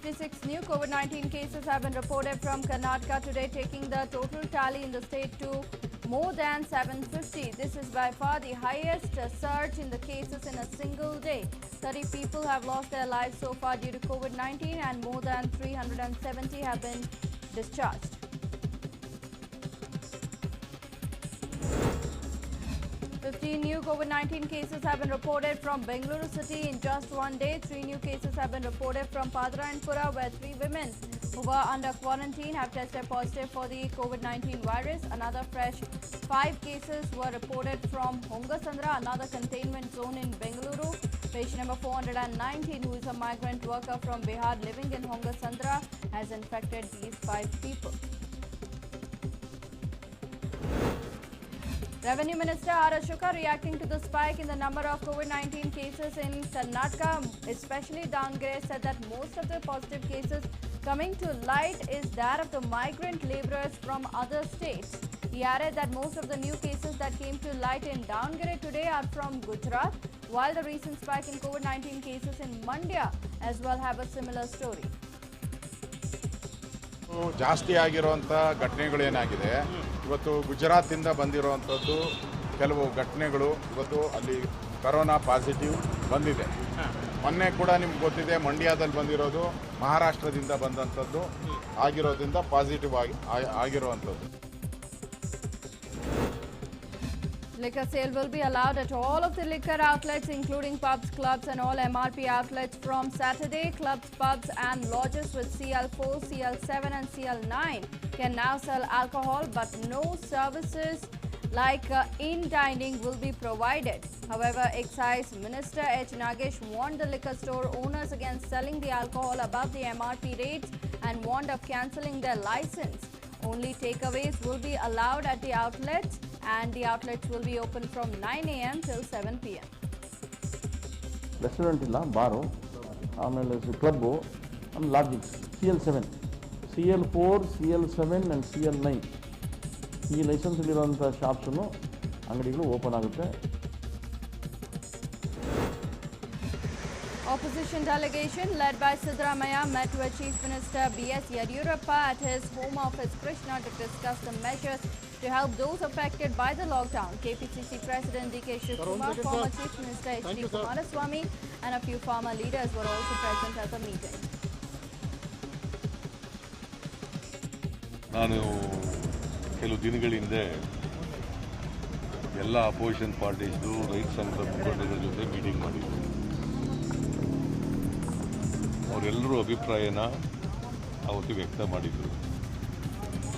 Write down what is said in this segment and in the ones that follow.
56 new COVID-19 cases have been reported from Karnataka today, taking the total tally in the state to more than 750. This is by far the highest surge in the cases in a single day. 30 people have lost their lives so far due to COVID-19 and more than 370 have been discharged. 15 new COVID-19 cases have been reported from Bengaluru city in just one day. 3 new cases have been reported from Padarayanpura, where 3 women who were under quarantine have tested positive for the COVID-19 virus. Another fresh 5 cases were reported from Hongasandra, another containment zone in Bengaluru. Patient number 419, who is a migrant worker from Bihar living in Hongasandra, has infected these 5 people. Revenue Minister R. Ashoka reacting to the spike in the number of COVID-19 cases in Karnataka, especially downgrade, said that most of the positive cases coming to light is that of the migrant laborers from other states. He added that most of the new cases that came to light in downgrade today are from Gujarat, while the recent spike in COVID-19 cases in Mandya as well have a similar story. ಜಾಸ್ತಿ ಆಗಿರುವಂತ ಘಟನೆಗಳೇನಾಗಿದೆ ಇವತ್ತು ಗುಜರಾತ್ ಇಂದ ಬಂದಿರುವಂತದ್ದು ಕೆಲವು ಘಟನೆಗಳು ಇವತ್ತು ಅಲ್ಲಿ corona positive ಬಂದಿದೆ ಮೊನ್ನೆ ಕೂಡ ನಿಮಗೆ ಗೊತ್ತಿದೆ ಮಂಡ್ಯದಲ್ಲಿ ಬಂದಿರೋದು ಮಹಾರಾಷ್ಟ್ರದಿಂದ ಬಂದಂತದ್ದು ಆಗಿರೋದ್ರಿಂದ ಪಾಸಿಟಿವ್ ಆಗಿರುವಂತದ್ದು Liquor sale will be allowed at all of the liquor outlets, including pubs, clubs and all MRP outlets from Saturday. Clubs, pubs and lodges with CL4, CL7 and CL9 can now sell alcohol, but no services like in-dining will be provided. However, Excise Minister H. Nagesh warned the liquor store owners against selling the alcohol above the MRP rates and warned of cancelling their license. Only takeaways will be allowed at the outlets, and the outlets will be open from 9 a.m. till 7 p.m. Restaurant illa, baro, club, lodgings, CL7, CL4, CL7 and CL9. ಈ licence ಇರುವಂಥ ಶಾಪ್ಸನ್ನು ಅಂಗಡಿಗಳು open ಆಗುತ್ತೆ. Opposition delegation led by Siddaramaiah met with Chief Minister B.S. Yediyurappa at his home office Krishna to discuss the measures to help those affected by the lockdown. KPCC President D.K. Shivkumar, former Chief Minister H.D. Kumaraswamy and a few farmer leaders were also present at the meeting. ನಾನು ಕೆಲವು ದಿನಗಳ ಹಿಂದೆ ಎಲ್ಲ opposition ಪಾರ್ಟೀಸ್ದು ರೈತ ಸಂಘದ ಮುಖಂಡರ ಜೊತೆ meeting ಮಾಡಿದ್ವಿ. ಅವರೆಲ್ಲರೂ ಅಭಿಪ್ರಾಯನ ಅವತ್ತು ವ್ಯಕ್ತ ಮಾಡಿದರು.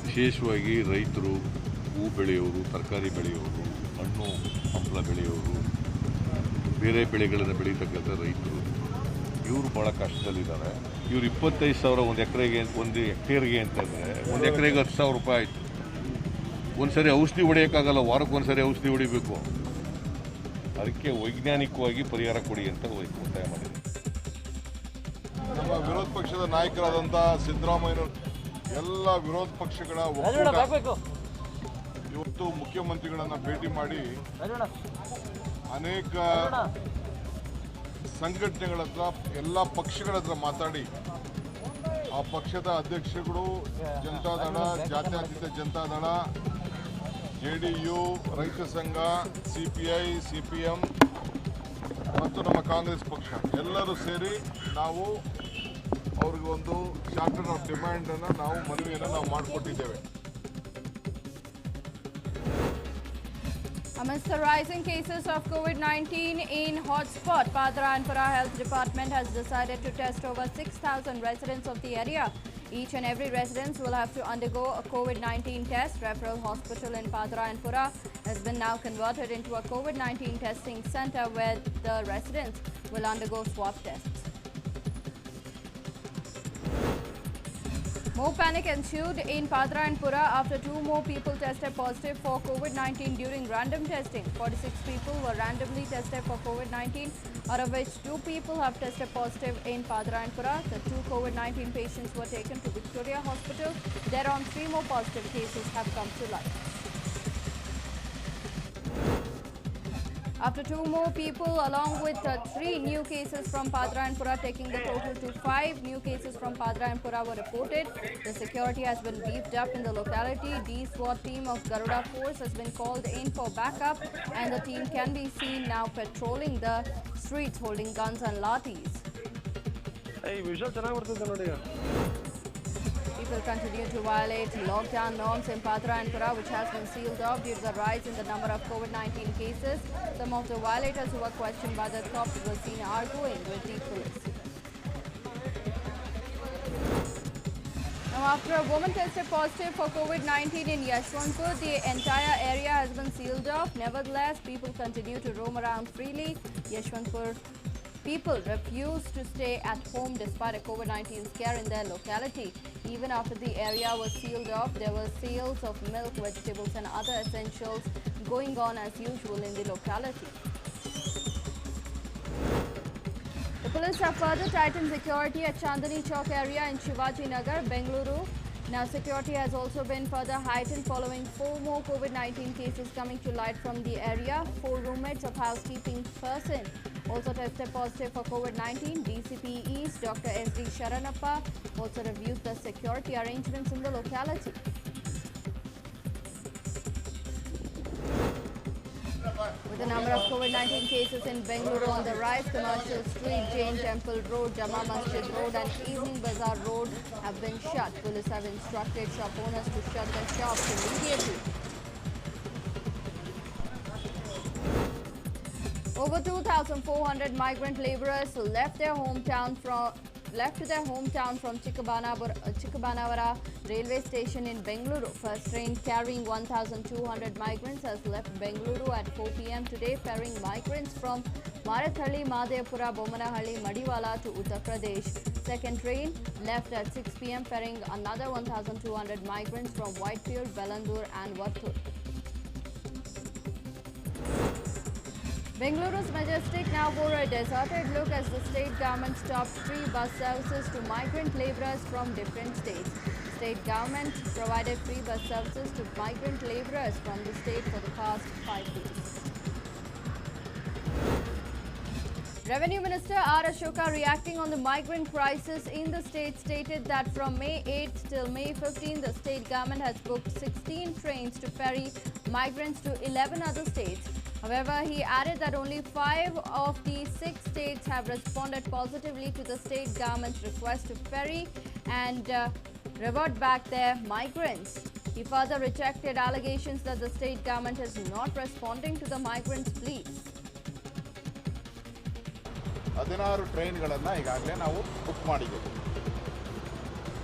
ವಿಶೇಷವಾಗಿ ರೈತರು, ಹೂ ಬೆಳೆಯೋರು, ತರಕಾರಿ ಬೆಳೆಯೋರು, ಹಣ್ಣು ಹಂಪಲ ಬೆಳೆಯೋರು, ಬೇರೆ ಬೆಳೆಗಳನ್ನು ಬೆಳೀತಕ್ಕಂಥ ರೈತರು, ಇವರು ಭಾಳ ಕಷ್ಟದಲ್ಲಿದ್ದಾರೆ. ಇವರು 25,000 ಒಂದು ಹೆಕ್ಟೇರ್ಗೆ ಅಂತಂದರೆ ಒಂದು ಎಕರೆಗೆ 10,000 ರೂಪಾಯಿ ಆಯಿತು. ಒಂದು ಸರಿ ಔಷಧಿ ಹೊಡೆಯೋಕ್ಕಾಗಲ್ಲ, ವಾರಕ್ಕೆ ಒಂದು ಸರಿ ಔಷಧಿ ಹೊಡಿಬೇಕು. ಅದಕ್ಕೆ ವೈಜ್ಞಾನಿಕವಾಗಿ ಪರಿಹಾರ ಕೊಡಿ ಅಂತ ಒತ್ತಾಯ ಮಾಡಿದೆ. ನಮ್ಮ ವಿರೋಧ ಪಕ್ಷದ ನಾಯಕರಾದಂಥ ಸಿದ್ದರಾಮಯ್ಯ ಎಲ್ಲ ವಿರೋಧ ಪಕ್ಷಗಳ ಇವತ್ತು ಮುಖ್ಯಮಂತ್ರಿಗಳನ್ನ ಭೇಟಿ ಮಾಡಿ ಅನೇಕ ಸಂಘಟನೆಗಳ ಹತ್ರ ಎಲ್ಲ ಪಕ್ಷಗಳ ಹತ್ರ ಮಾತಾಡಿ ಆ ಪಕ್ಷದ ಅಧ್ಯಕ್ಷರುಗಳು ಜನತಾದಳ, ಜಾತ್ಯತೀತ ಜನತಾದಳ, JDU, ರೈತ ಸಂಘ, CPI, CPM ಮತ್ತು ನಮ್ಮ ಕಾಂಗ್ರೆಸ್ ಪಕ್ಷ ಎಲ್ಲರೂ ಸೇರಿ ನಾವು ಅವ್ರಿಗೆ ಒಂದು ಚಾರ್ಟರ್ ಆಫ್ ಡಿಮ್ಯಾಂಡನ್ನು ನಾವು ಮನವಿಯನ್ನು ನಾವು ಮಾಡಿಕೊಟ್ಟಿದ್ದೇವೆ. Amidst the rising cases of COVID-19 in hotspot, Padarayanpura Health Department has decided to test over 6,000 residents of the area. Each and every resident will have to undergo a COVID-19 test. Referral Hospital in Padarayanpura has been now converted into a COVID-19 testing center where the residents will undergo swab tests. More panic ensued in Padarayanpura after 2 more people tested positive for COVID-19 during random testing. 46 people were randomly tested for COVID-19, out of which 2 people have tested positive in Padarayanpura. The 2 COVID-19 patients were taken to Victoria Hospital. Thereon 3 more positive cases have come to light. After 2 more people, along with 3 new cases from Padrayanpura, taking the total to 5 new cases from Padrayanpura were reported. The security has been beefed up in the locality. D-SWAT team of Garuda Force has been called in for backup, and the team can be seen now patrolling the streets holding guns and lathis. People continue to violate lockdown norms in Padrayanpura, which has been sealed off due to the rise in the number of COVID-19 cases. Some of the violators who were questioned by the cops were seen arguing with the police. Now, after a woman tested positive for COVID-19 in Yashwantpur, the entire area has been sealed off. Nevertheless, people continue to roam around freely. Yashwantpur people refuse to stay at home despite a COVID-19 scare in their locality. Even after the area was sealed off, there were sales of milk, vegetables and other essentials going on as usual in the locality. The police have further tightened security at Chandani Chowk area in Shivaji Nagar, Bengaluru. Now, security has also been further heightened following 4 more COVID-19 cases coming to light from the area. 4 roommates of housekeeping person also tested positive for COVID-19. DCP East Dr. S.D. Sharanappa also reviewed the security arrangements in the locality. With the number of COVID-19 cases in Bengaluru on the rise, Commercial Street, Jain Temple Road, Jama Masjid Road and Evening Bazaar Road have been shut. Police have instructed shop owners to shut their shops immediately. Over 2,400 migrant labourers left their hometown from Chikkabanavara railway station in Bengaluru. First train carrying 1,200 migrants has left Bengaluru at 4 p.m. today, ferrying migrants from Marathalli, Madhepura, Bomanahalli, Madiwala to Uttar Pradesh. Second train left at 6 p.m. ferrying another 1,200 migrants from Whitefield, Bellandur and Vattur. Bengaluru's Majestic now bore a deserted look as the state government stopped free bus services to migrant labourers from different states. State government provided free bus services to migrant labourers from the state for the past 5 days. Revenue Minister R. Ashoka, reacting on the migrant crisis in the state, stated that from May 8th till May 15th, the state government has booked 16 trains to ferry migrants to 11 other states. However, he added that only 5 of the 6 states have responded positively to the state government's request to ferry and revert back their migrants. He further rejected allegations that the state government is not responding to the migrants' pleas. 16 ಟ್ರೈನ್ಗಳನ್ನು ಈಗಾಗಲೇ ನಾವು book ಮಾಡಿದ್ದೇವೆ.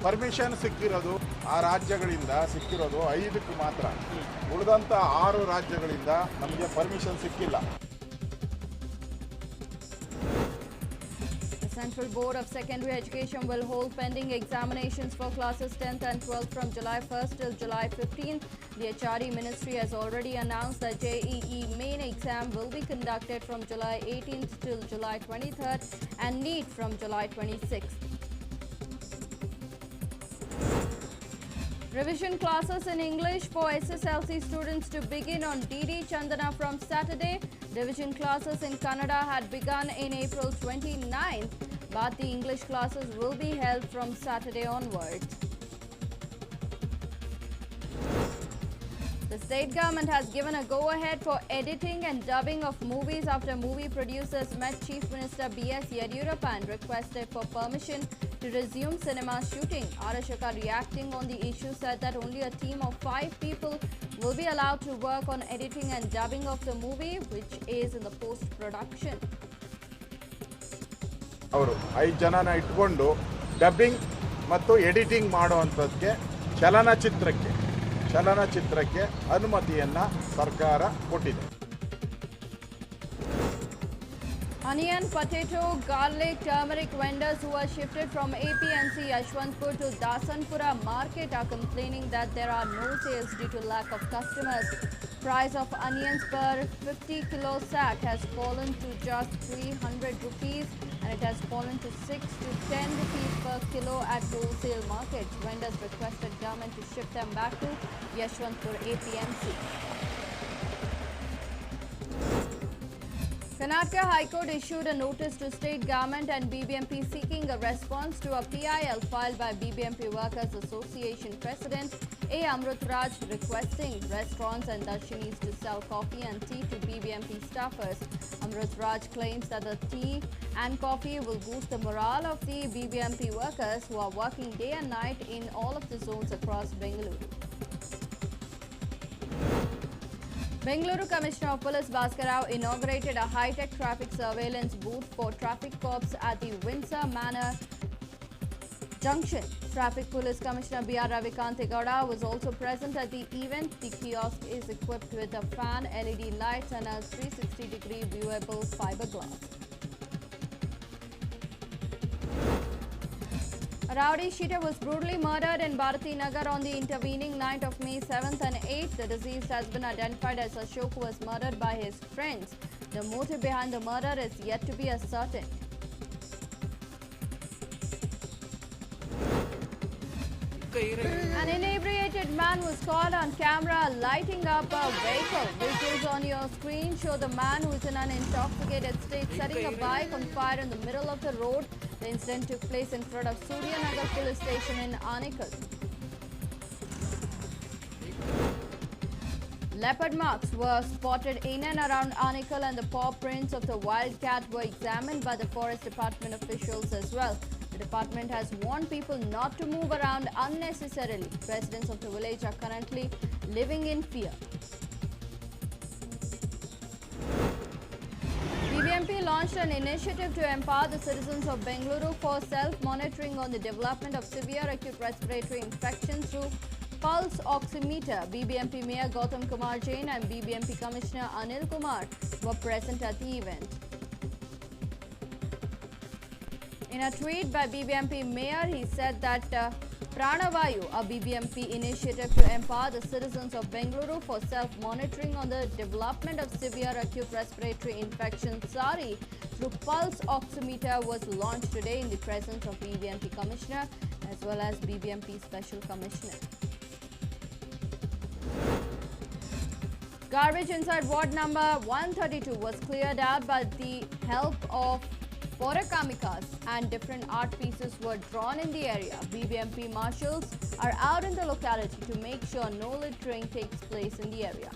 Permission ಸಿಕ್ಕಿರೋದು ಆ ರಾಜ್ಯಗಳಿಂದ ಸಿಕ್ಕಿರೋದು 5ಕ್ಕೆ ಮಾತ್ರ. ಉಳಿದಂತ 6 ರಾಜ್ಯಗಳಿಂದ ನಮಗೆ ಪರ್ಮಿಷನ್ ಸಿಕ್ಕಿಲ್ಲ. The Central Board of Secondary Education will hold pending examinations for classes 10th and 12th from July 1st till July 15th. The HRD Ministry has already announced that JEE main exam will be conducted from July 18th till July 23rd and NEET from July 26th. Revision classes in English for SSLC students to begin on DD Chandana from Saturday. Revision classes in Kannada had begun in April 29th, but the English classes will be held from Saturday onwards. The state government has given a go-ahead for editing and dubbing of movies after movie producers met Chief Minister B.S. Yediyurappa and requested for permission to resume cinema shooting. R. Ashoka, reacting on the issue, said that only a team of 5 people will be allowed to work on editing and dubbing of the movie, which is in the post-production. ಅವರು 5 ಜನನ ಇಟ್ಕೊಂಡು dubbing ಮತ್ತು editing ಮಾಡುವಂಥದ್ದಕ್ಕೆ ಚಲನಚಿತ್ರಕ್ಕೆ ಅನುಮತಿಯನ್ನು ಸರ್ಕಾರ ಕೊಟ್ಟಿದೆ. Onion, potato, garlic, turmeric vendors who are shifted from APMC Yashwantpur to Dasanpura market are complaining that there are no sales due to lack of customers. Price of onions per 50 kilo sack has fallen to just 300 rupees and it has fallen to 6 to 10 rupees per kilo at wholesale markets. Vendors requested government to shift them back to Yashwantpur APMC. Karnataka High Court issued a notice to state government and BBMP seeking a response to a PIL filed by BBMP Workers Association President A. Amrut Raj requesting restaurants and dashinis to sell coffee and tea to BBMP staffers. Amrut Raj claims that the tea and coffee will boost the morale of the BBMP workers who are working day and night in all of the zones across Bengaluru. Bengaluru Commissioner of Police Bhaskar Rao inaugurated a high-tech traffic surveillance booth for traffic cops at the Windsor Manor Junction. Traffic Police Commissioner B.R. Ravikant Gowda was also present at the event. The kiosk is equipped with a fan, LED lights and a 360-degree viewable fiberglass. A rowdy shooter was brutally murdered in Bharati Nagar on the intervening night of May 7th and 8th. The deceased has been identified as Ashok, who was murdered by his friends. The motive behind the murder is yet to be ascertained. An inebriated man was caught on camera lighting up a vehicle. Visuals on your screen show the man who is in an intoxicated state setting a bike on fire in the middle of the road. The incident took place in front of Surya Nagar police station in Anikal. Leopard marks were spotted in and around Anikal, and the paw prints of the wildcat were examined by the forest department officials as well. The department has warned people not to move around unnecessarily. Residents of the village are currently living in fear. BBMP launched an initiative to empower the citizens of Bengaluru for self-monitoring on the development of severe acute respiratory infection through pulse oximeter. BBMP Mayor Gautam Kumar Jain and BBMP Commissioner Anil Kumar were present at the event. In a tweet by BBMP Mayor, he said that Pranavayu, a BBMP initiative to empower the citizens of Bengaluru for self-monitoring on the development of severe acute respiratory infection SARI through pulse oximeter, was launched today in the presence of BBMP Commissioner as well as BBMP Special Commissioner. Garbage inside ward number 132 was cleared out by the help of Porakamikas, and different art pieces were drawn in the area. BBMP marshals are out in the locality to make sure no littering takes place in the area.